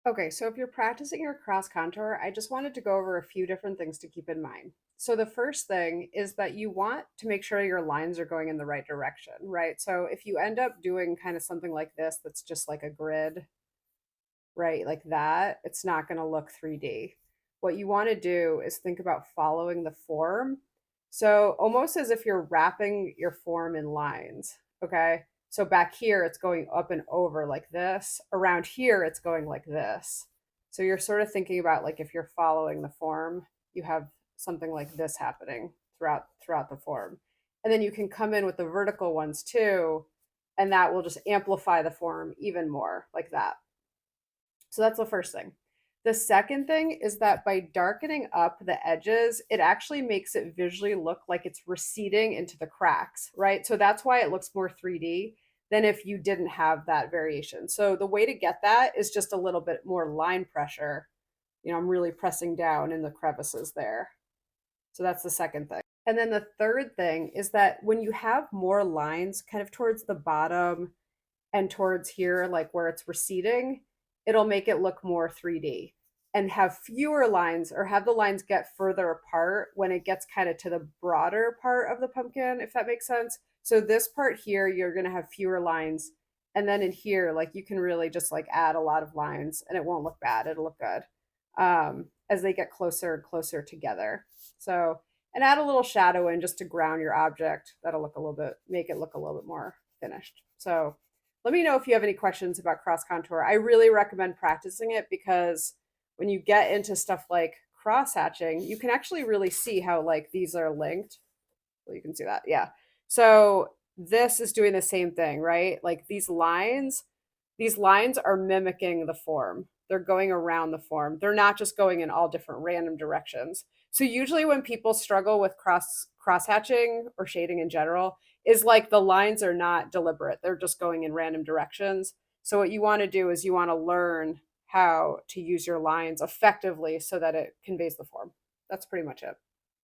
Okay, so if you're practicing your cross contour, I just wanted to go over a few different things to keep in mind. So the first thing is that you want to make sure your lines are going in the right direction, right? So if you end up doing kind of something like this, that's just like a grid, right? Like that, it's not going to look 3D. What you want to do is think about following the form. So almost as if you're wrapping your form in lines, okay? So back here, it's going up and over like this. Around here, it's going like this. So you're sort of thinking about like if you're following the form, you have something like this happening throughout the form. And then you can come in with the vertical ones too, and that will just amplify the form even more like that. So that's the first thing. The second thing is that by darkening up the edges, it actually makes it visually look like it's receding into the cracks, right? So that's why it looks more 3D than if you didn't have that variation. So the way to get that is just a little bit more line pressure. I'm really pressing down in the crevices there. So that's the second thing. And then the third thing is that when you have more lines kind of towards the bottom and towards here, like where it's receding, it'll make it look more 3D and have fewer lines or have the lines get further apart when it gets kind of to the broader part of the pumpkin, if that makes sense. So this part here, you're going to have fewer lines. And then in here, like you can really just like add a lot of lines and it won't look bad. It'll look good as they get closer and closer together. So, and add a little shadow in just to ground your object. That'll look a little bit, make it look a little bit more finished. So let me know if you have any questions about cross contour. I really recommend practicing it because when you get into stuff like cross hatching, you can actually really see how like these are linked. Well, you can see that. Yeah. So this is doing the same thing, right? Like these lines are mimicking the form. They're going around the form. They're not just going in all different random directions. So usually when people struggle with cross hatching or shading in general, is like the lines are not deliberate. They're just going in random directions. So what you want to do is you want to learn how to use your lines effectively so that it conveys the form. That's pretty much it.